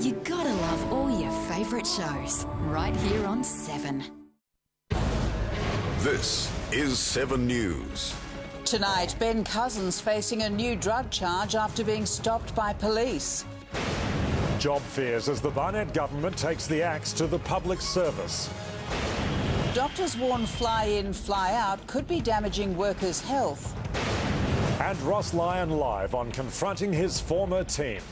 You gotta love all your favourite shows, right here on 7. This is 7 News. Tonight, Ben Cousins facing a new drug charge after being stopped by police. Job fears as the Barnett government takes the axe to the public service. Doctors warn fly-in, fly-out could be damaging workers' health. And Ross Lyon live on confronting his former team.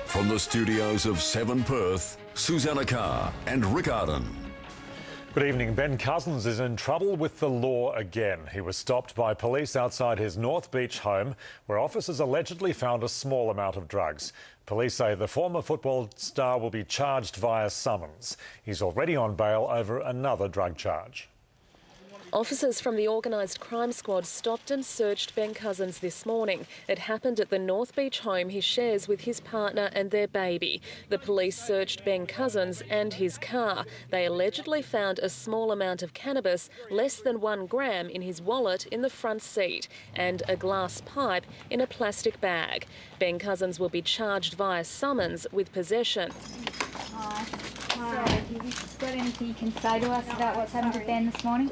From the studios of 7 Perth, Susannah Carr and Rick Ardon. Good evening. Ben Cousins is in trouble with the law again. He was stopped by police outside his North Beach home, where officers allegedly found a small amount of drugs. Police say the former football star will be charged via summons. He's already on bail over another drug charge. Officers from the organised crime squad stopped and searched Ben Cousins this morning. It happened at the North Beach home he shares with his partner and their baby. The police searched Ben Cousins and his car. They allegedly found a small amount of cannabis, less than 1 gram, in his wallet in the front seat and a glass pipe in a plastic bag. Ben Cousins will be charged via summons with possession. Hi, have you got anything you can say to us about what's happened to Ben this morning?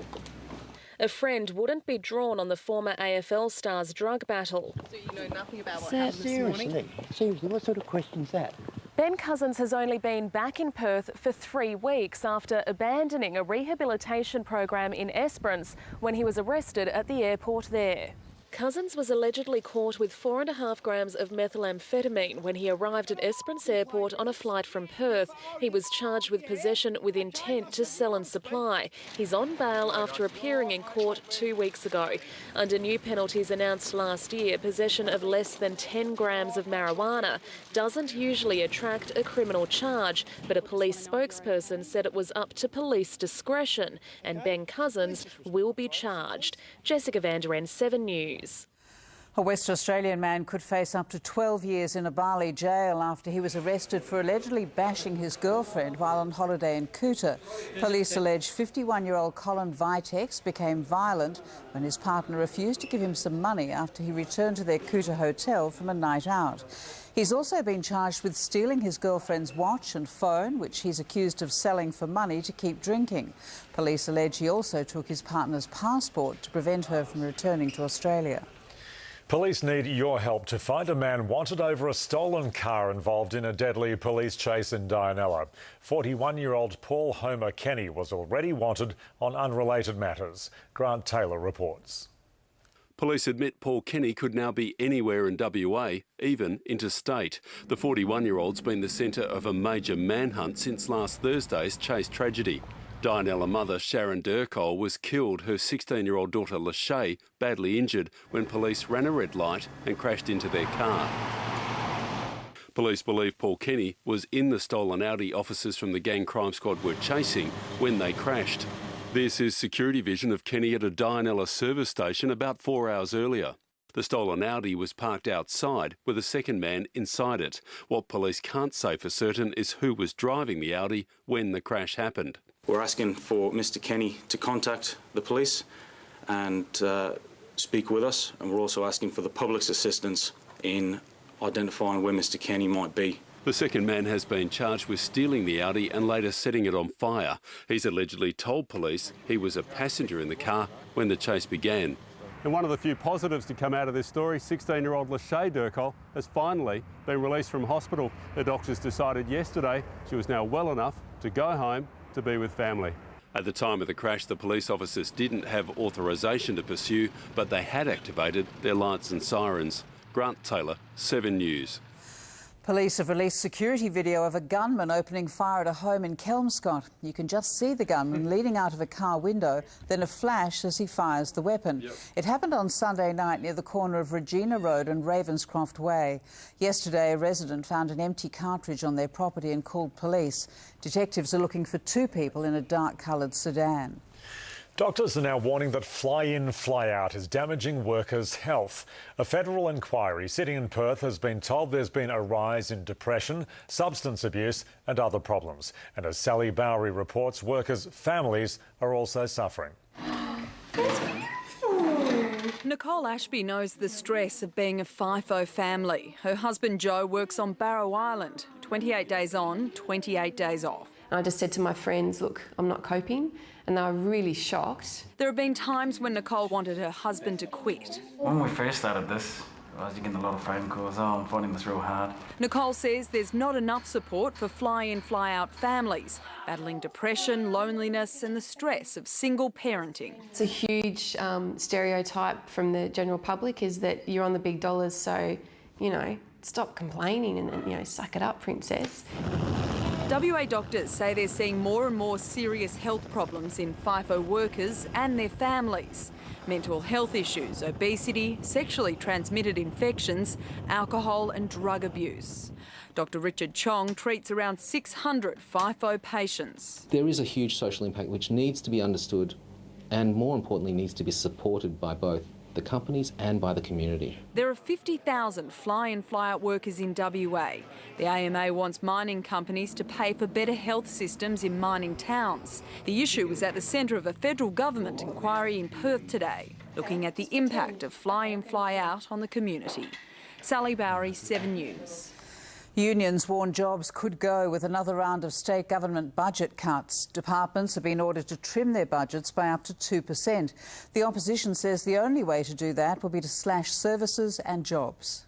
A friend wouldn't be drawn on the former AFL star's drug battle. So you know nothing about what happened this morning? Seriously, what sort of question's that? Ben Cousins has only been back in Perth for 3 weeks after abandoning a rehabilitation program in Esperance when he was arrested at the airport there. Cousins was allegedly caught with 4.5 grams of methamphetamine when he arrived at Esperance Airport on a flight from Perth. He was charged with possession with intent to sell and supply. He's on bail after appearing in court 2 weeks ago. Under new penalties announced last year, possession of less than 10 grams of marijuana doesn't usually attract a criminal charge, but a police spokesperson said it was up to police discretion and Ben Cousins will be charged. Jessica Vanderende, 7 News. A West Australian man could face up to 12 years in a Bali jail after he was arrested for allegedly bashing his girlfriend while on holiday in Kuta. Police allege 51-year-old Colin Vitex became violent when his partner refused to give him some money after he returned to their Kuta hotel from a night out. He's also been charged with stealing his girlfriend's watch and phone, which he's accused of selling for money to keep drinking. Police allege he also took his partner's passport to prevent her from returning to Australia. Police need your help to find a man wanted over a stolen car involved in a deadly police chase in Dianella. 41-year-old Paul Homer Kenny was already wanted on unrelated matters. Grant Taylor reports. Police admit Paul Kenny could now be anywhere in WA, even interstate. The 41-year-old's been the centre of a major manhunt since last Thursday's chase tragedy. Dianella mother Sharon Durkole was killed, her 16-year-old daughter Lachey badly injured when police ran a red light and crashed into their car. Police believe Paul Kenny was in the stolen Audi officers from the gang crime squad were chasing when they crashed. This is security vision of Kenny at a Dianella service station about 4 hours earlier. The stolen Audi was parked outside with a second man inside it. What police can't say for certain is who was driving the Audi when the crash happened. We're asking for Mr Kenny to contact the police and speak with us, and we're also asking for the public's assistance in identifying where Mr Kenny might be. The second man has been charged with stealing the Audi and later setting it on fire. He's allegedly told police he was a passenger in the car when the chase began. And one of the few positives to come out of this story, 16-year-old Lachey Durkole has finally been released from hospital. The doctors decided yesterday she was now well enough to go home to be with family. At the time of the crash, the police officers didn't have authorisation to pursue, but they had activated their lights and sirens. Grant Taylor, 7 News. Police have released security video of a gunman opening fire at a home in Kelmscott. You can just see the gunman leaning out of a car window, then a flash as he fires the weapon. It happened on Sunday night near the corner of Regina Road and Ravenscroft Way. Yesterday, a resident found an empty cartridge on their property and called police. Detectives are looking for 2 people in a dark-coloured sedan. Doctors are now warning that fly-in, fly-out is damaging workers' health. A federal inquiry sitting in Perth has been told there's been a rise in depression, substance abuse and other problems. And as Sally Bowrey reports, workers' families are also suffering. That's beautiful. Nicole Ashby knows the stress of being a FIFO family. Her husband Joe works on Barrow Island, 28 days on, 28 days off. I just said to my friends, look, I'm not coping, and they were really shocked. There have been times when Nicole wanted her husband to quit. When we first started this, I was getting a lot of phone calls, I'm finding this real hard. Nicole says there's not enough support for fly-in, fly-out families, battling depression, loneliness and the stress of single parenting. It's a huge stereotype from the general public is that you're on the big dollars, so, you know, stop complaining and, you know, suck it up, princess. WA doctors say they're seeing more and more serious health problems in FIFO workers and their families. Mental health issues, obesity, sexually transmitted infections, alcohol and drug abuse. Dr Richard Chong treats around 600 FIFO patients. There is a huge social impact which needs to be understood and, more importantly, needs to be supported by both the companies and by the community. There are 50,000 fly-in, fly-out workers in WA. The AMA wants mining companies to pay for better health systems in mining towns. The issue was at the centre of a federal government inquiry in Perth today, looking at the impact of fly-in, fly-out on the community. Sally Bowrey, 7 News. Unions warn jobs could go with another round of state government budget cuts. Departments have been ordered to trim their budgets by up to 2%. The opposition says the only way to do that will be to slash services and jobs.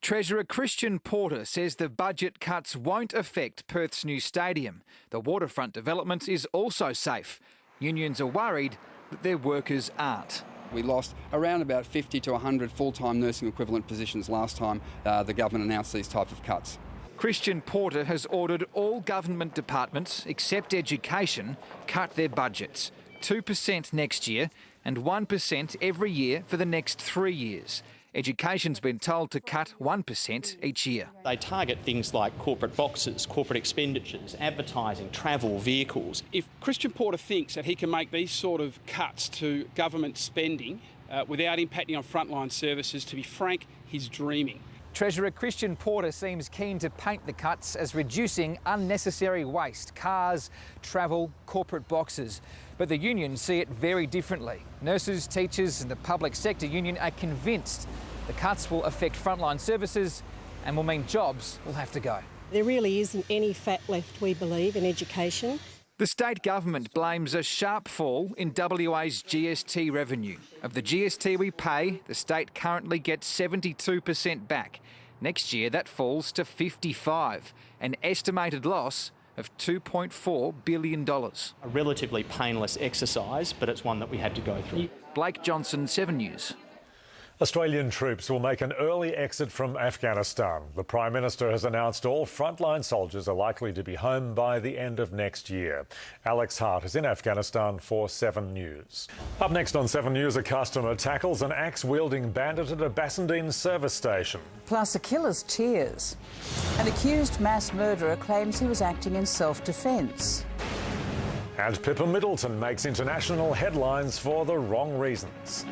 Treasurer Christian Porter says the budget cuts won't affect Perth's new stadium. The waterfront development is also safe. Unions are worried that their workers aren't. We lost around about 50 to 100 full-time nursing equivalent positions last time the government announced these types of cuts. Christian Porter has ordered all government departments, except education, cut their budgets. 2% next year and 1% every year for the next 3 years. Education's been told to cut 1% each year. They target things like corporate boxes, corporate expenditures, advertising, travel, vehicles. If Christian Porter thinks that he can make these sort of cuts to government spending without impacting on frontline services, to be frank, he's dreaming. Treasurer Christian Porter seems keen to paint the cuts as reducing unnecessary waste, cars, travel, corporate boxes. But the unions see it very differently. Nurses, teachers and the public sector union are convinced the cuts will affect frontline services and will mean jobs will have to go. There really isn't any fat left, we believe, in education. The state government blames a sharp fall in WA's GST revenue. Of the GST we pay, the state currently gets 72% back. Next year that falls to 55%, an estimated loss of $2.4 billion. A relatively painless exercise, but it's one that we had to go through. Blake Johnson, 7 News. Australian troops will make an early exit from Afghanistan. The Prime Minister has announced all frontline soldiers are likely to be home by the end of next year. Alex Hart is in Afghanistan for 7 News. Up next on 7 News, a customer tackles an axe-wielding bandit at a Bassendean service station. Plus a killer's tears. An accused mass murderer claims he was acting in self-defence. And Pippa Middleton makes international headlines for the wrong reasons.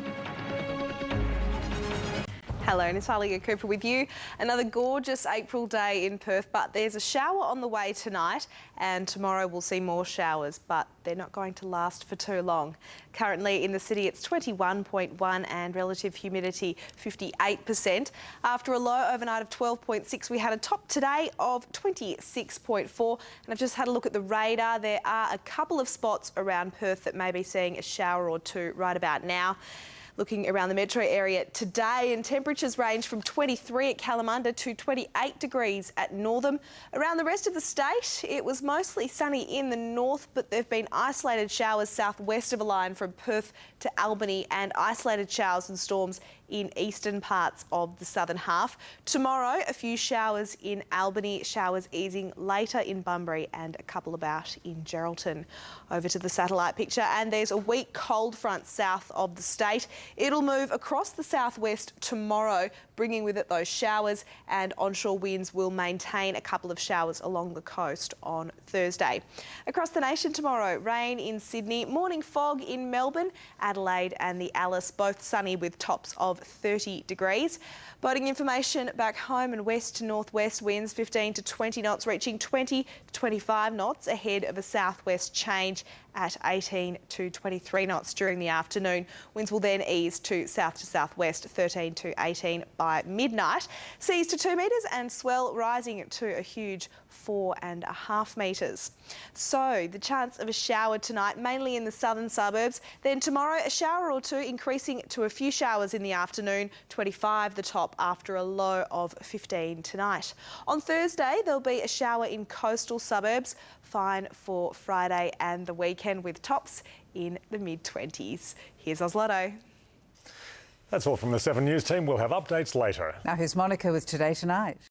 Hello, Natalia Cooper with you. Another gorgeous April day in Perth, but there's a shower on the way tonight and tomorrow we'll see more showers, but they're not going to last for too long. Currently in the city it's 21.1 and relative humidity 58%. After a low overnight of 12.6, we had a top today of 26.4 and I've just had a look at the radar. There are a couple of spots around Perth that may be seeing a shower or two right about now. Looking around the metro area today, and temperatures range from 23 at Kalamunda to 28 degrees at Northam. Around the rest of the state, it was mostly sunny in the north, but there have been isolated showers southwest of a line from Perth to Albany and isolated showers and storms in eastern parts of the southern half. Tomorrow, a few showers in Albany, showers easing later in Bunbury and a couple about in Geraldton. Over to the satellite picture, and there's a weak cold front south of the state. It'll move across the southwest tomorrow, bringing with it those showers, and onshore winds will maintain a couple of showers along the coast on Thursday. Across the nation tomorrow, rain in Sydney, morning fog in Melbourne, Adelaide and the Alice, both sunny with tops of of 30 degrees. Boating information back home, and west to northwest winds 15 to 20 knots, reaching 20 to 25 knots ahead of a southwest change at 18 to 23 knots during the afternoon. Winds will then ease to southwest 13 to 18 by midnight. Seas to 2 metres and swell rising to a huge 4.5 metres. So the chance of a shower tonight, mainly in the southern suburbs. Then tomorrow a shower or two, increasing to a few showers in the afternoon, 25 the top after a low of 15 tonight. On Thursday there'll be a shower in coastal suburbs, fine for Friday and the weekend with tops in the mid-20s. Here's Oslotto. That's all from the 7 News team. We'll have updates later. Now here's Monica with Today Tonight.